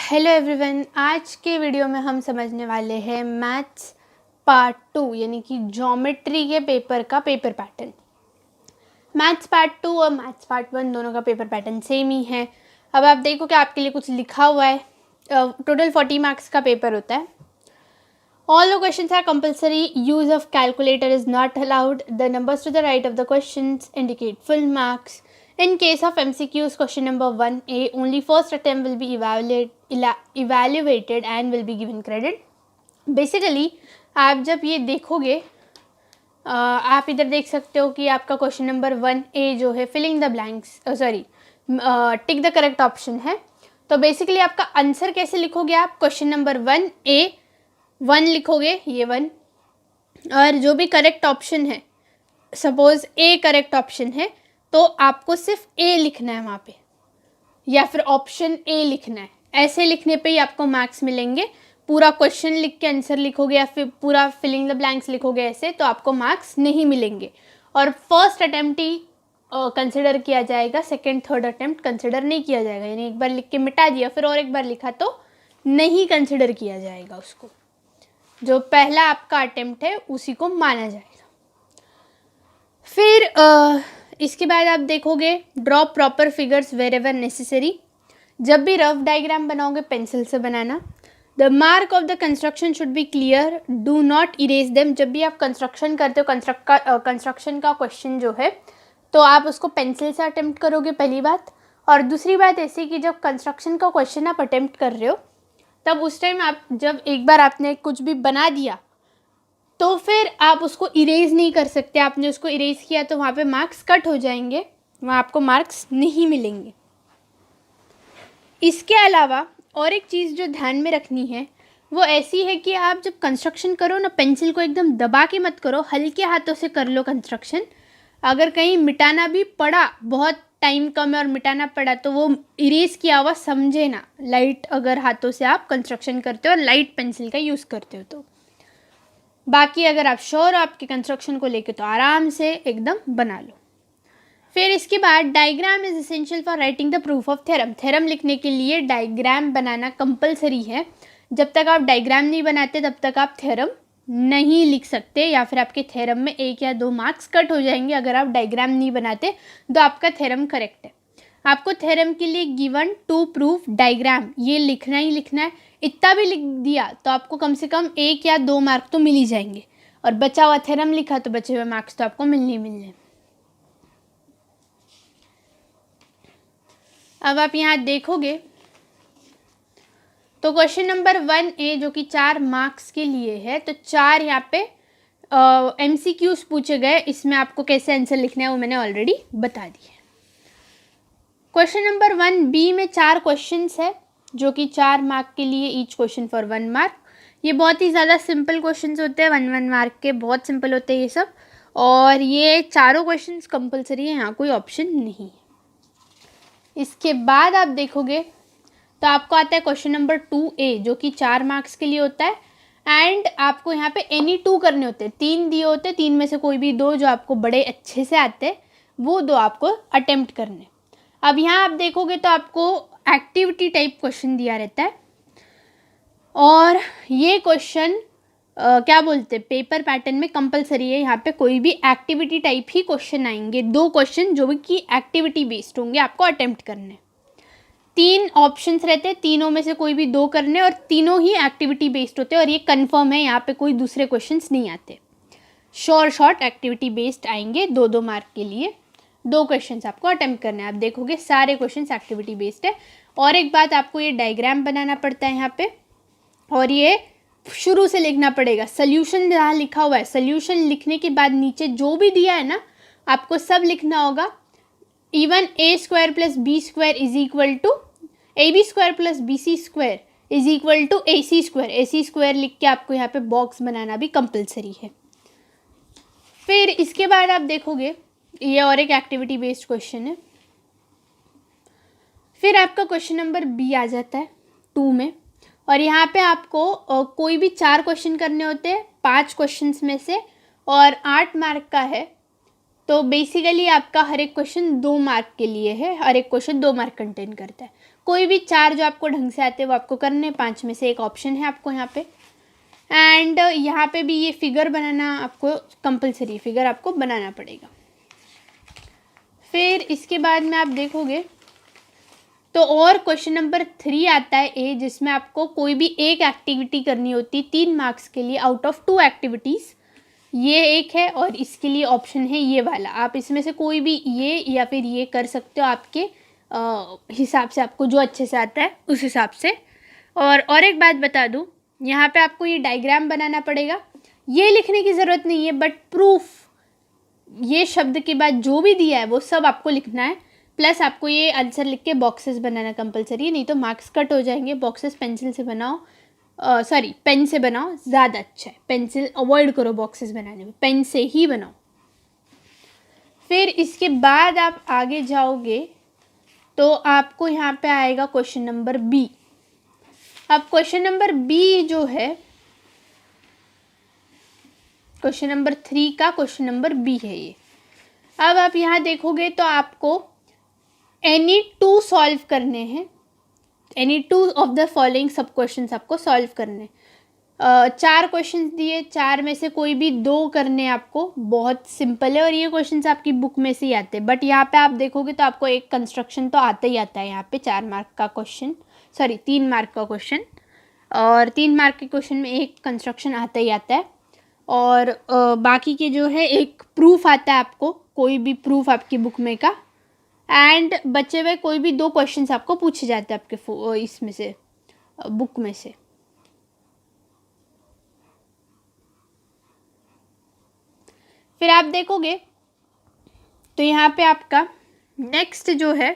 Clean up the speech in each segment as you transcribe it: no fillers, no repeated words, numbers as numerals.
Hello everyone, आज के video में हम समझने वाले हैं मैथ्स पार्ट 2 यानी कि ज्योमेट्री के पेपर का पेपर पैटर्न। मैथ्स पार्ट 2 और मैथ्स पार्ट 1 दोनों का पेपर पैटर्न सेम ही है। अब आप देखो कि आपके लिए कुछ लिखा हुआ है। टोटल 40 मार्क्स का पेपर होता है। All the questions are compulsory. Use of calculator is not allowed. The numbers to the right of the questions indicate full marks. In case of MCQs, question number 1A, only first attempt will be evaluated and will be given credit. Basically, आप जब ये देखोगे, आप इधर देख सकते हो कि आपका क्वेश्चन नंबर 1A जो है filling the blanks tick the correct option है। तो बेसिकली आपका आंसर कैसे लिखोगे, आप क्वेश्चन नंबर 1A 1 लिखोगे, ये 1, और जो भी करेक्ट ऑप्शन है, सपोज ए करेक्ट ऑप्शन है तो आपको सिर्फ ए लिखना है वहाँ पे, या फिर ऑप्शन ए लिखना है। ऐसे लिखने पे ही आपको मार्क्स मिलेंगे। पूरा क्वेश्चन लिख के आंसर लिखोगे या फिर पूरा फिलिंग द ब्लैंक्स लिखोगे ऐसे, तो आपको मार्क्स नहीं मिलेंगे। और फर्स्ट अटेम्प्ट ही कंसिडर किया जाएगा, सेकेंड थर्ड अटेम्प्ट कंसिडर नहीं किया जाएगा। यानी एक बार लिख के मिटा दिया फिर और एक बार लिखा तो नहीं कंसिडर किया जाएगा उसको। जो पहला आपका अटेम्प्ट है उसी को माना जाएगा। फिर इसके बाद आप देखोगे draw proper figures wherever necessary. जब भी रफ डायग्राम बनाओगे पेंसिल से बनाना। The mark of the construction should be clear, do not erase them. जब भी आप कंस्ट्रक्शन करते हो, कंस्ट्रक्शन का क्वेश्चन जो है तो आप उसको पेंसिल से अटेम्प्ट करोगे, पहली बात। और दूसरी बात ऐसी कि जब कंस्ट्रक्शन का क्वेश्चन आप अटेम्प्ट कर रहे हो तब उस टाइम आप जब एक बार आपने कुछ भी बना दिया तो फिर आप उसको इरेज नहीं कर सकते। आपने उसको इरेज किया तो वहाँ पे मार्क्स कट हो जाएंगे, वहाँ आपको मार्क्स नहीं मिलेंगे। इसके अलावा और एक चीज़ जो ध्यान में रखनी है वो ऐसी है कि आप जब कंस्ट्रक्शन करो ना, पेंसिल को एकदम दबा के मत करो, हल्के हाथों से कर लो कंस्ट्रक्शन। अगर कहीं मिटाना भी पड़ा, बहुत टाइम कम है और मिटाना पड़ा, तो वो इरेज किया हुआ समझे ना। लाइट अगर हाथों से आप कंस्ट्रक्शन करते हो और लाइट पेंसिल का यूज़ करते हो तो। बाकी अगर आप श्योर हो आपके कंस्ट्रक्शन को लेके तो आराम से एकदम बना लो। फिर इसके बाद diagram is essential for writing the proof of theorem. Theorem लिखने के लिए डायग्राम बनाना कंपलसरी है। जब तक आप डायग्राम नहीं बनाते तब तक आप थ्योरम नहीं लिख सकते, या फिर आपके थ्योरम में 1 या 2 मार्क्स कट हो जाएंगे अगर आप डायग्राम नहीं बनाते तो आपका थ्योरम करेक्ट है। आपको थ्योरम के लिए गिवन टू प्रूफ डायग्राम ये लिखना ही लिखना है। इतना भी लिख दिया तो आपको कम से कम 1 या 2 मार्क तो मिल ही जाएंगे, और बचा हुआ थ्योरम लिखा तो बचे हुए मार्क्स तो आपको मिलने ही मिलने। अब आप यहाँ देखोगे तो क्वेश्चन नंबर 1A जो कि 4 मार्क्स के लिए है, तो 4 यहाँ पे MCQs पूछे गए। इसमें आपको कैसे आंसर लिखना है वो मैंने ऑलरेडी बता दिया। क्वेश्चन नंबर 1B में 4 क्वेश्चंस है जो कि 4 मार्क के लिए, ईच क्वेश्चन फॉर 1 मार्क। ये बहुत ही ज़्यादा सिंपल क्वेश्चंस होते हैं, 1 मार्क के, बहुत सिंपल होते हैं ये सब। और ये चारों क्वेश्चंस कंपलसरी है, यहाँ कोई ऑप्शन नहीं है। इसके बाद आप देखोगे तो आपको आता है क्वेश्चन नंबर 2A जो कि 4 मार्क्स के लिए होता है। एंड आपको यहाँ पे एनी 2 करने होते हैं। 3 दिए होते हैं, 3 में से कोई भी 2 जो आपको बड़े अच्छे से आते हैं वो 2 आपको अटेम्प्ट करने। अब यहाँ आप देखोगे तो आपको एक्टिविटी टाइप क्वेश्चन दिया रहता है, और ये क्वेश्चन क्या बोलते हैं, पेपर पैटर्न में कंपलसरी है। यहाँ पे कोई भी एक्टिविटी टाइप ही क्वेश्चन आएंगे, 2 क्वेश्चन जो भी कि एक्टिविटी बेस्ड होंगे, आपको अटेम्प्ट करने। 3 ऑप्शंस रहते हैं, तीनों में से कोई भी 2 करने, और तीनों ही एक्टिविटी बेस्ड होते हैं। और ये कंफर्म है, यहाँ पे कोई दूसरे क्वेश्चंस नहीं आते। शॉर्ट एक्टिविटी बेस्ड आएंगे 2-2 मार्क के लिए। 2 क्वेश्चंस आपको अटेम्प्ट करने हैं। आप देखोगे सारे क्वेश्चंस एक्टिविटी बेस्ड है। और एक बात, आपको ये डायग्राम बनाना पड़ता है यहाँ पे, और ये शुरू से लिखना पड़ेगा। सोल्यूशन जहाँ लिखा हुआ है, सोल्यूशन लिखने के बाद नीचे जो भी दिया है ना आपको सब लिखना होगा। Even a² + b² is equal to ab² + bc² is equal to ac²। ac² लिख के आपको यहाँ पे बॉक्स बनाना भी कंपलसरी है। फिर इसके बाद आप देखोगे ये और एक एक्टिविटी बेस्ड क्वेश्चन है। फिर आपका क्वेश्चन नंबर B आ जाता है 2 में, और यहाँ पे आपको कोई भी 4 क्वेश्चन करने होते हैं 5 क्वेश्चंस में से, और 8 मार्क का है। तो बेसिकली आपका हर एक क्वेश्चन 2 मार्क के लिए है, हर एक क्वेश्चन 2 मार्क कंटेन करता है। कोई भी 4 जो आपको ढंग से आते हैं वो आपको करने, 5 में से एक ऑप्शन है आपको यहाँ पे। एंड यहाँ पे भी ये फिगर बनाना आपको कंपलसरी, फिगर आपको बनाना पड़ेगा। फिर इसके बाद में आप देखोगे तो और क्वेश्चन नंबर 3 आता है ए, जिसमें आपको कोई भी एक एक्टिविटी करनी होती 3 मार्क्स के लिए आउट ऑफ 2 एक्टिविटीज़। ये एक है और इसके लिए ऑप्शन है ये वाला। आप इसमें से कोई भी ये या फिर ये कर सकते हो, आपके हिसाब से, आपको जो अच्छे से आता है उस हिसाब से। और एक बात बता दूँ, यहाँ पे आपको ये डायग्राम बनाना पड़ेगा। ये लिखने की ज़रूरत नहीं है, बट प्रूफ, ये शब्द के बाद जो भी दिया है वो सब आपको लिखना है। प्लस आपको ये आंसर लिख के बॉक्सेस बनाना कंपलसरी है, नहीं तो मार्क्स कट हो जाएंगे। बॉक्सेस पेंसिल से बनाओ, सॉरी पेन से बनाओ, ज़्यादा अच्छा है। पेंसिल अवॉइड करो बॉक्सेस बनाने में, पेन से ही बनाओ। फिर इसके बाद आप आगे जाओगे तो आपको यहाँ पे आएगा क्वेश्चन नंबर बी। अब क्वेश्चन नंबर बी जो है, क्वेश्चन नंबर 3 का क्वेश्चन नंबर बी है ये। अब आप यहाँ देखोगे तो आपको एनी 2 सॉल्व करने हैं, एनी 2 ऑफ द फॉलोइंग सब क्वेश्चंस आपको सॉल्व करने। 4 क्वेश्चंस दिए, 4 में से कोई भी 2 करने आपको। बहुत सिंपल है और ये क्वेश्चंस आपकी बुक में से ही आते हैं। बट यहाँ पे आप देखोगे तो आपको एक कंस्ट्रक्शन तो आता ही आता है यहाँ पे। 4 मार्क का क्वेश्चन, सॉरी 3 मार्क का क्वेश्चन, और 3 मार्क के क्वेश्चन में एक कंस्ट्रक्शन आता ही आता है। और बाकी के जो है एक प्रूफ आता है आपको, कोई भी प्रूफ आपकी बुक में का। एंड बचे हुए कोई भी 2 क्वेश्चंस आपको पूछे जाते हैं आपके इसमें से, बुक में से। फिर आप देखोगे तो यहाँ पे आपका नेक्स्ट जो है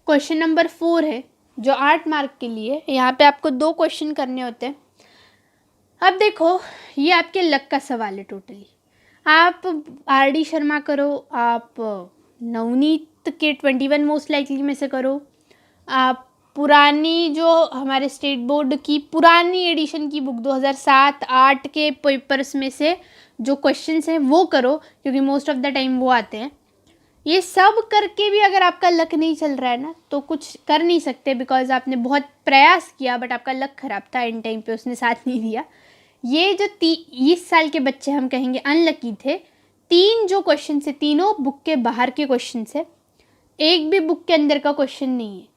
क्वेश्चन नंबर 4 है, जो 8 मार्क के लिए। यहाँ पे आपको 2 क्वेश्चन करने होते हैं। अब देखो, ये आपके लक का सवाल है टोटली। आप RD शर्मा करो, आप नवनीत के 21 मोस्ट लाइकली में से करो, आप पुरानी जो हमारे स्टेट बोर्ड की पुरानी एडिशन की बुक 2007-8 के पेपर्स में से जो क्वेश्चंस हैं वो करो, क्योंकि मोस्ट ऑफ द टाइम वो आते हैं। ये सब करके भी अगर आपका लक नहीं चल रहा है ना, तो कुछ कर नहीं सकते, बिकॉज आपने बहुत प्रयास किया बट आपका लक ख़राब था, एंड टाइम पे उसने साथ नहीं दिया। ये जो 20 साल के बच्चे हम कहेंगे अनलकी थे। 3 जो क्वेश्चन है, तीनों बुक के बाहर के क्वेश्चन है, एक भी बुक के अंदर का क्वेश्चन नहीं है।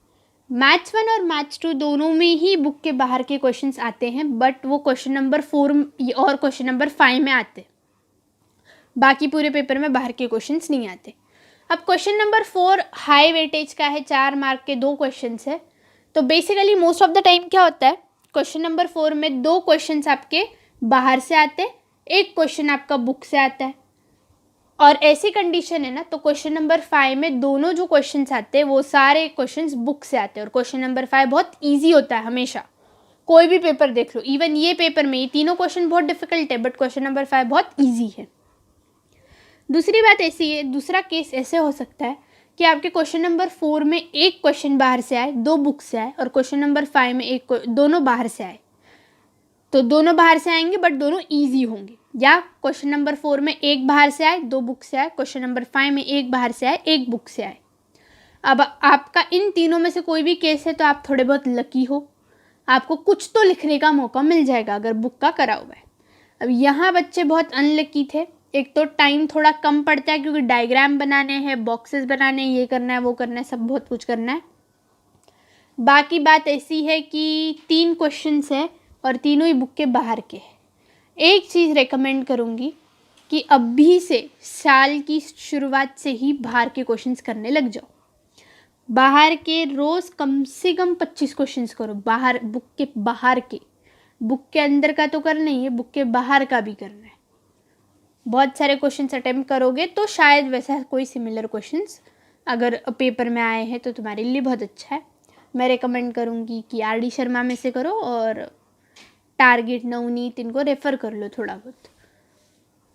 मैथ्स 1 और मैथ्स 2 दोनों में ही बुक के बाहर के क्वेश्चंस आते हैं, बट वो क्वेश्चन नंबर 4 और क्वेश्चन नंबर 5 में आते, बाकी पूरे पेपर में बाहर के क्वेश्चंस नहीं आते। अब क्वेश्चन नंबर 4 हाई वेटेज का है, 4 मार्क के 2 क्वेश्चंस है। तो basically most of the time क्या होता है, क्वेश्चन नंबर 4 में 2 क्वेश्चंस आपके बाहर से आते, एक क्वेश्चन आपका बुक से आता है। और ऐसी कंडीशन है ना, तो क्वेश्चन नंबर 5 में दोनों जो क्वेश्चंस आते हैं वो सारे क्वेश्चंस बुक से आते हैं। और क्वेश्चन नंबर 5 बहुत इजी होता है हमेशा, कोई भी पेपर देख लो। इवन ये पेपर में ये तीनों क्वेश्चन बहुत डिफिकल्ट है, बट क्वेश्चन नंबर 5 बहुत ईजी है। दूसरी बात ऐसी है, दूसरा केस ऐसे हो सकता है कि आपके क्वेश्चन नंबर 4 में एक क्वेश्चन बाहर से आए, 2 बुक से आए, और क्वेश्चन नंबर 5 में दोनों बाहर से आए। तो दोनों बाहर से आएंगे बट दोनों ईजी होंगे। या क्वेश्चन नंबर 4 में एक बाहर से आए, 2 बुक से आए, क्वेश्चन नंबर 5 में एक बाहर से आए, एक बुक से आए। अब आपका इन तीनों में से कोई भी केस है तो आप थोड़े बहुत लकी हो, आपको कुछ तो लिखने का मौका मिल जाएगा अगर बुक का करा हुआ है। अब यहाँ बच्चे बहुत अनलकी थे। एक तो टाइम थोड़ा कम पड़ता है, क्योंकि डायग्राम बनाने हैं, बॉक्सेस बनाने हैं, ये करना है, वो करना है, सब बहुत कुछ करना है। बाकी बात ऐसी है कि 3 क्वेश्चंस हैं और तीनों ही बुक के बाहर के हैं। एक चीज़ रेकमेंड करूँगी कि अभी से साल की शुरुआत से ही बाहर के क्वेश्चंस करने लग जाओ। बाहर के रोज़ कम से कम 25 क्वेश्चंस करो, बाहर, बुक के बाहर के। बुक के अंदर का तो करना ही है, बुक के बाहर का भी करना है। बहुत सारे क्वेश्चंस अटेम्प्ट करोगे तो शायद वैसा कोई सिमिलर क्वेश्चंस अगर पेपर में आए हैं तो तुम्हारे लिए बहुत अच्छा है। मैं रेकमेंड करूँगी कि RD शर्मा में से करो, और टारगेट, नवनीत, इनको रेफ़र कर लो थोड़ा बहुत।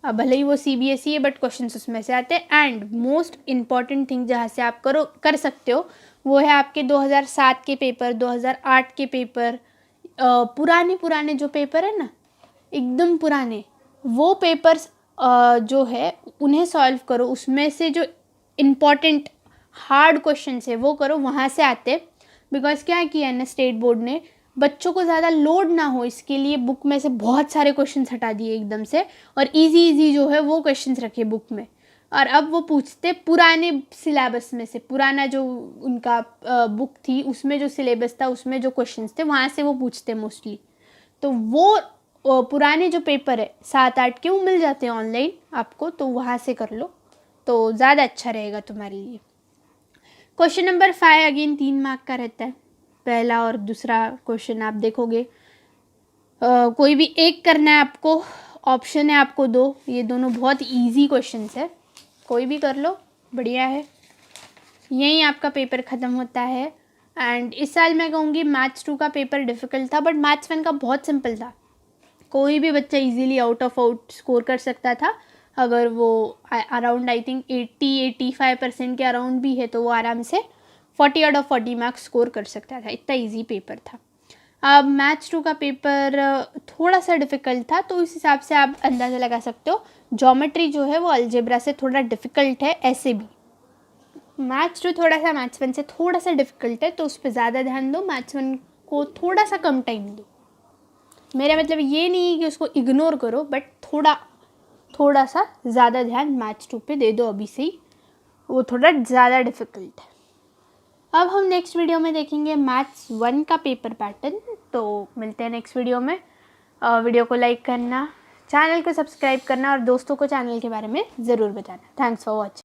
अब भले ही वो CBSE है बट क्वेश्चंस उसमें से आते हैं। एंड मोस्ट इम्पॉर्टेंट थिंग जहाँ से आप कर सकते हो वो है आपके 2007 के पेपर, 2008 के पेपर, पुराने जो पेपर है ना, एकदम पुराने, वो पेपर्स जो है उन्हें सॉल्व करो। उसमें से जो इम्पॉर्टेंट हार्ड क्वेश्चंस है वो करो, वहाँ से आते। बिकॉज क्या किया है ना स्टेट बोर्ड ने, बच्चों को ज़्यादा लोड ना हो इसके लिए बुक में से बहुत सारे क्वेश्चंस हटा दिए एकदम से, और इजी इजी जो है वो क्वेश्चंस रखे बुक में। और अब वो पूछते पुराने सिलेबस में से, पुराना जो उनका बुक थी उसमें जो सिलेबस था उसमें जो क्वेश्चंस थे वहाँ से वो पूछते मोस्टली। तो वो पुराने जो पेपर है 7-8 के वो मिल जाते हैं ऑनलाइन आपको, तो वहाँ से कर लो तो ज़्यादा अच्छा रहेगा तुम्हारे लिए। क्वेश्चन नंबर 5 अगेन 3 मार्क का रहता है। पहला और दूसरा क्वेश्चन आप देखोगे, कोई भी एक करना है आपको, ऑप्शन है आपको 2, ये दोनों बहुत इजी क्वेश्चंस है, कोई भी कर लो, बढ़िया है। यहीं आपका पेपर ख़त्म होता है। एंड इस साल मैं कहूँगी मैथ्स 2 का पेपर डिफ़िकल्ट था, बट मैथ्स 1 का बहुत सिंपल था, कोई भी बच्चा easily out of out score कर सकता था। अगर वो अराउंड आई थिंक 80-85% के अराउंड भी है तो वो आराम से 40 आउट ऑफ 40 मार्क्स स्कोर कर सकता था, इतना इजी पेपर था। अब मैथ्स 2 का पेपर थोड़ा सा डिफ़िकल्ट था, तो उस हिसाब से आप अंदाज़ा लगा सकते हो ज्योमेट्री जो है वो अलजेब्रा से थोड़ा डिफ़िकल्ट है। ऐसे भी मैथ्स 2 थोड़ा सा मैथ्स 1 से थोड़ा सा डिफ़िकल्ट है, तो उस पर ज़्यादा ध्यान दो, मैथ्स 1 को थोड़ा सा कम टाइम दो। मेरा मतलब ये नहीं है कि उसको इग्नोर करो, बट थोड़ा सा ज़्यादा ध्यान मैथ्स 2 पे दे दो अभी से ही, वो थोड़ा ज़्यादा डिफ़िकल्ट है। अब हम नेक्स्ट वीडियो में देखेंगे मैथ्स 1 का पेपर पैटर्न। तो मिलते हैं नेक्स्ट वीडियो में। वीडियो को लाइक करना, चैनल को सब्सक्राइब करना और दोस्तों को चैनल के बारे में ज़रूर बताना। Thanks for watching.